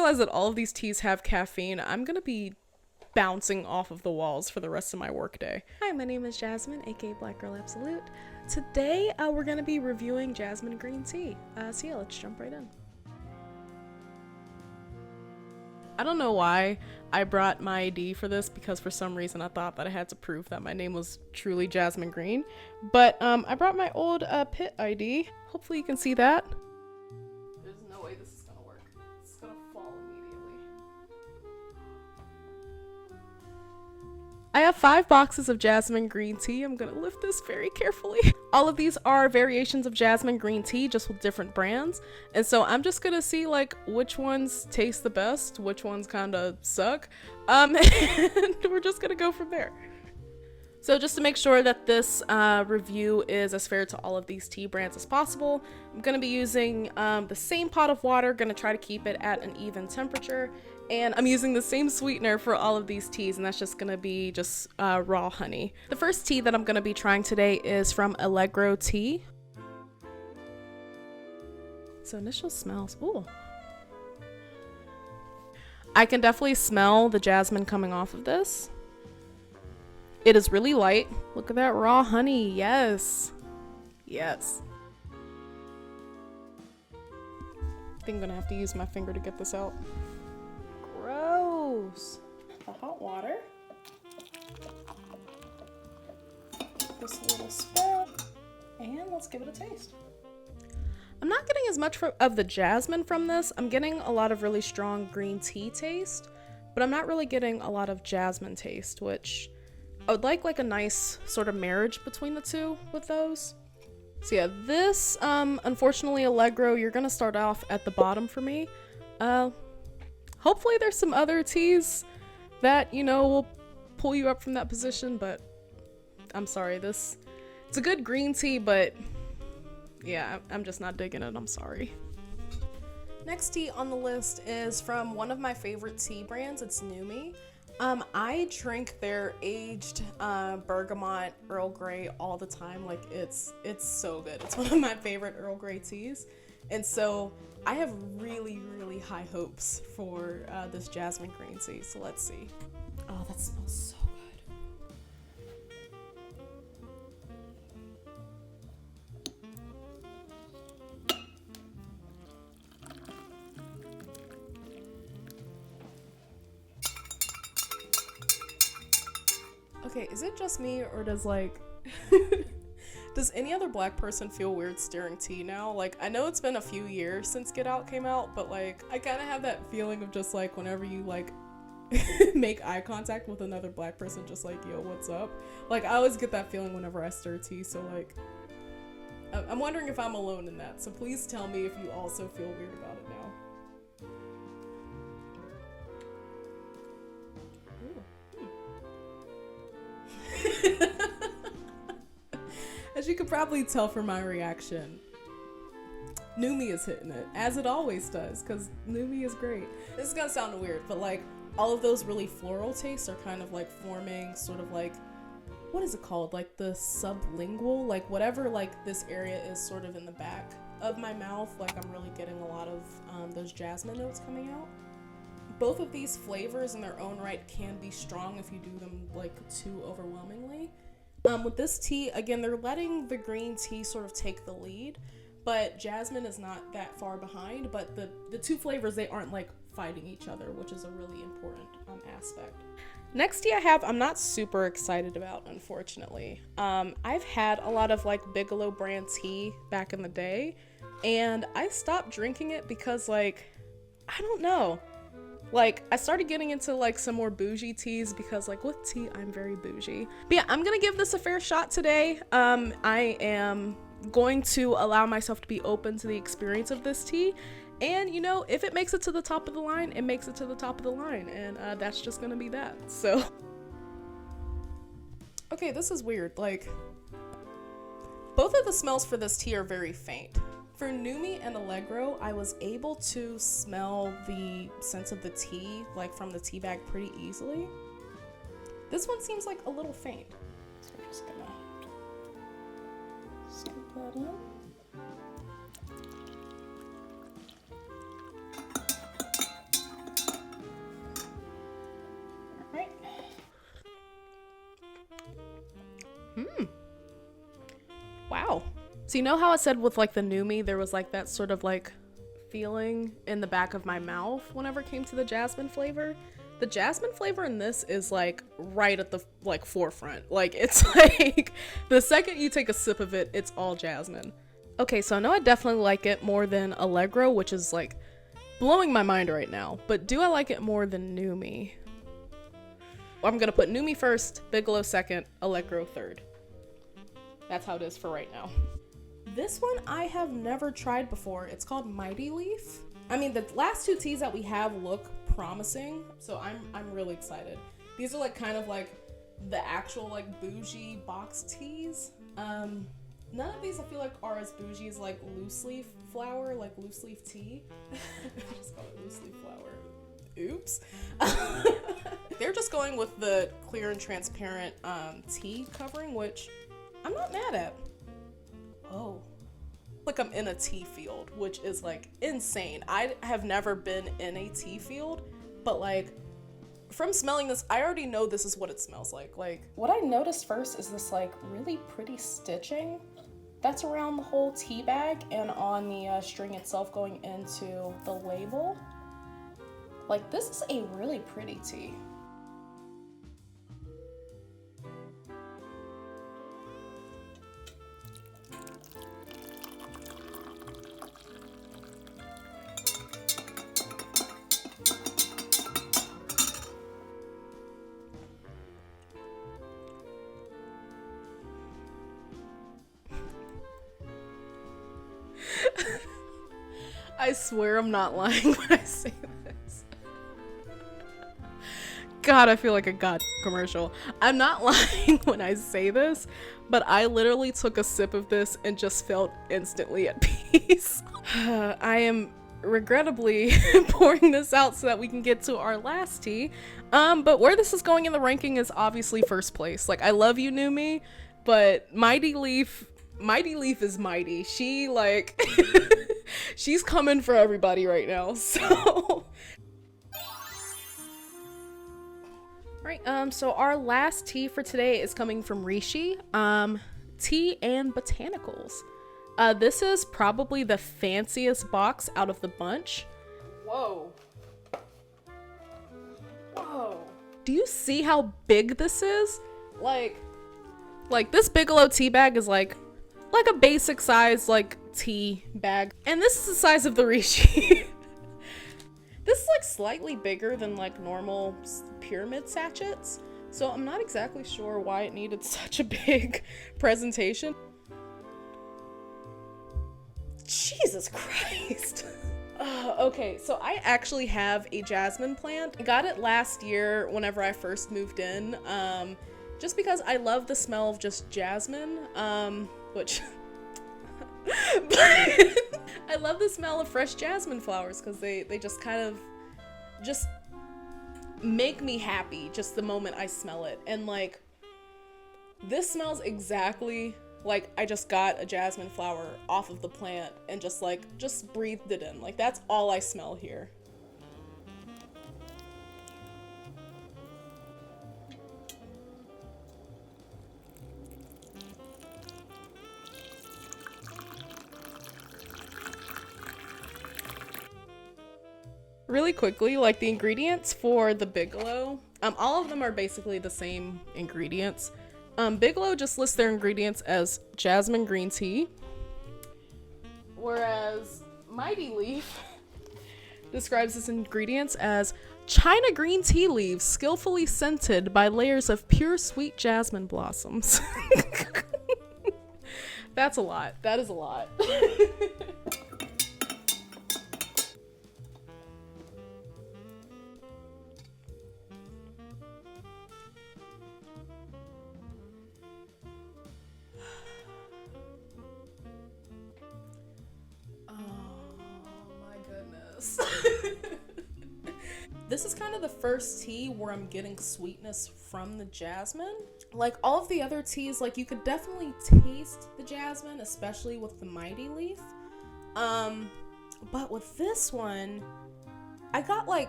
realize that all of these teas have caffeine, I'm gonna be bouncing off of the walls for the rest of my workday. Hi, my name is Jasmine, aka Black Girl Absolute. Today, we're gonna be reviewing Jasmine Green Tea. So yeah, let's jump right in. I don't know why I brought my ID for this, because for some reason I thought that I had to prove that my name was truly Jasmine Green. But I brought my old pit ID. Hopefully you can see that. There's no way this is gonna work. It's gonna fall immediately. I have 5 boxes of Jasmine Green Tea. I'm gonna lift this very carefully. All of these are variations of Jasmine Green Tea, just with different brands. And so I'm just gonna see like which ones taste the best, which ones kind of suck. And we're just gonna go from there. So just to make sure that this review is as fair to all of these tea brands as possible, I'm gonna be using the same pot of water, gonna try to keep it at an even temperature. And I'm using the same sweetener for all of these teas, and that's just gonna be just raw honey. The first tea that I'm gonna be trying today is from Allegro Tea. So initial smells, ooh. I can definitely smell the jasmine coming off of this. It is really light. Look at that raw honey, yes. Yes. I think I'm gonna have to use my finger to get this out. Gross. The hot water. This little spoon. And let's give it a taste. I'm not getting as much of the jasmine from this. I'm getting a lot of really strong green tea taste, but I'm not really getting a lot of jasmine taste, which I would like a nice sort of marriage between the two with those. So yeah, this, unfortunately, Allegro, you're gonna start off at the bottom for me. Hopefully there's some other teas that, you know, will pull you up from that position, but I'm sorry, it's a good green tea, but yeah, I'm just not digging it, I'm sorry. Next tea on the list is from one of my favorite tea brands, it's Nume. I drink their aged bergamot Earl Grey all the time. Like it's so good. It's one of my favorite Earl Grey teas. And so I have really, really high hopes for this Jasmine Green Tea. So let's see. Oh, that smells so good. Okay, is it just me, or does like does any other black person feel weird stirring tea now? Like, I know it's been a few years since Get Out came out, but like I kind of have that feeling of just like whenever you like make eye contact with another black person, just like, yo, what's up? Like, I always get that feeling whenever I stir tea. So like I'm wondering if I'm alone in that, so please tell me if you also feel weird about it now. As you could probably tell from my reaction, Nume is hitting it, as it always does, because Nume is great. This is gonna sound weird, but like all of those really floral tastes are kind of like forming sort of like, what is it called? Like the sublingual, like whatever like this area is sort of in the back of my mouth, like I'm really getting a lot of those jasmine notes coming out. Both of these flavors in their own right can be strong if you do them like too overwhelmingly. With this tea, again, they're letting the green tea sort of take the lead, but jasmine is not that far behind, but the two flavors, they aren't like fighting each other, which is a really important aspect. Next tea I have, I'm not super excited about, unfortunately. I've had a lot of like Bigelow brand tea back in the day, and I stopped drinking it because like, I don't know. Like, I started getting into like some more bougie teas because like with tea, I'm very bougie. But yeah, I'm gonna give this a fair shot today. I am going to allow myself to be open to the experience of this tea. And you know, if it makes it to the top of the line, it makes it to the top of the line. And that's just gonna be that, so. Okay, this is weird. Like, both of the smells for this tea are very faint. For Nume and Allegro, I was able to smell the sense of the tea, like from the tea bag, pretty easily. This one seems like a little faint. So I'm just gonna scoop that in. Wow. So you know how I said with like the Nume, there was like that sort of like feeling in the back of my mouth whenever it came to the jasmine flavor? The jasmine flavor in this is like right at the like forefront. Like it's like the second you take a sip of it, it's all jasmine. Okay, so I know I definitely like it more than Allegro, which is like blowing my mind right now. But do I like it more than Nume? I'm gonna put Nume first, Bigelow second, Allegro third. That's how it is for right now. This one I have never tried before. It's called Mighty Leaf. I mean, the last two teas that we have look promising, so I'm really excited. These are like kind of like the actual like bougie box teas. None of these I feel like are as bougie as like loose leaf flower, like loose leaf tea. I just call it loose leaf flower. Oops. They're just going with the clear and transparent tea covering, which I'm not mad at. Oh. Like I'm in a tea field, which is like insane. I have never been in a tea field, but like from smelling this, I already know this is what it smells like. Like what I noticed first is this like really pretty stitching that's around the whole tea bag and on the string itself going into the label. Like this is a really pretty tea. I swear I'm not lying when I say this. God, I feel like a god commercial. I'm not lying when I say this, but I literally took a sip of this and just felt instantly at peace. I am regrettably pouring this out so that we can get to our last tea. But where this is going in the ranking is obviously first place. Like, I love you, Nume, but Mighty Leaf is mighty. She like she's coming for everybody right now. So right, so our last tea for today is coming from Rishi, Tea and Botanicals. This is probably the fanciest box out of the bunch. Whoa. Whoa. Do you see how big this is? Like this Bigelow tea bag is like a basic size like tea bag, and this is the size of the Rishi. This is like slightly bigger than like normal pyramid sachets, so I'm not exactly sure why it needed such a big presentation. Jesus Christ. Okay, so I actually have a jasmine plant. I got it last year whenever I first moved in, just because I love the smell of just jasmine, which but I love the smell of fresh jasmine flowers because they just kind of just make me happy just the moment I smell it. And like this smells exactly like I just got a jasmine flower off of the plant and just breathed it in. Like that's all I smell here. Really quickly, like the ingredients for the Bigelow, all of them are basically the same ingredients. Bigelow just lists their ingredients as Jasmine Green Tea, whereas Mighty Leaf describes its ingredients as China green tea leaves skillfully scented by layers of pure sweet jasmine blossoms. That's a lot. That is a lot. This is kind of the first tea where I'm getting sweetness from the jasmine. Like all of the other teas, like you could definitely taste the jasmine, especially with the Mighty Leaf. But with this one, I got like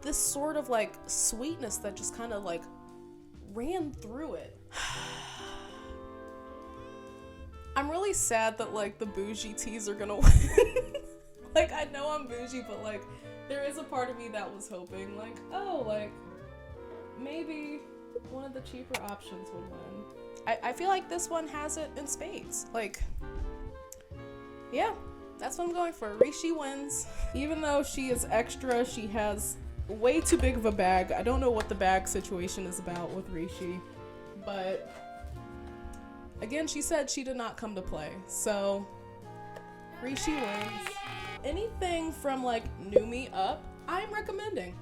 this sort of like sweetness that just kind of like ran through it. I'm really sad that like the bougie teas are gonna win. Like, I know I'm bougie, but like there is a part of me that was hoping like, oh, like maybe one of the cheaper options would win. I feel like this one has it in spades. Like, yeah, that's what I'm going for. Rishi wins. Even though she is extra, she has way too big of a bag. I don't know what the bag situation is about with Rishi, but again, she said she did not come to play. So Rishi wins. Anything from like Nume up, I'm recommending.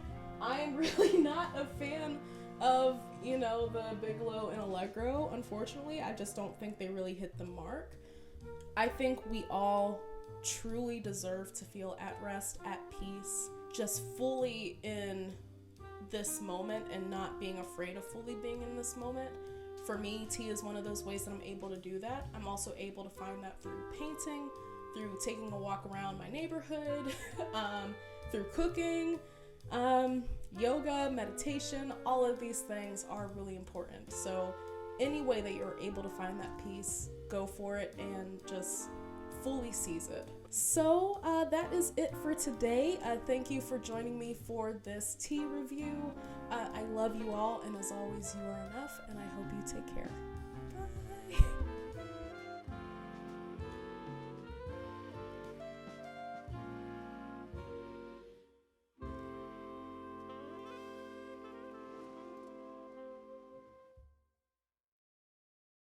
I'm really not a fan of, you know, the Bigelow and Allegro. Unfortunately, I just don't think they really hit the mark. I think we all truly deserve to feel at rest, at peace, just fully in this moment and not being afraid of fully being in this moment. For me, tea is one of those ways that I'm able to do that. I'm also able to find that through painting, through taking a walk around my neighborhood, through cooking, yoga, meditation. All of these things are really important. So any way that you're able to find that peace, go for it and just fully seize it. So that is it for today. Thank you for joining me for this tea review. I love you all, and as always, you are enough, and I hope you take care.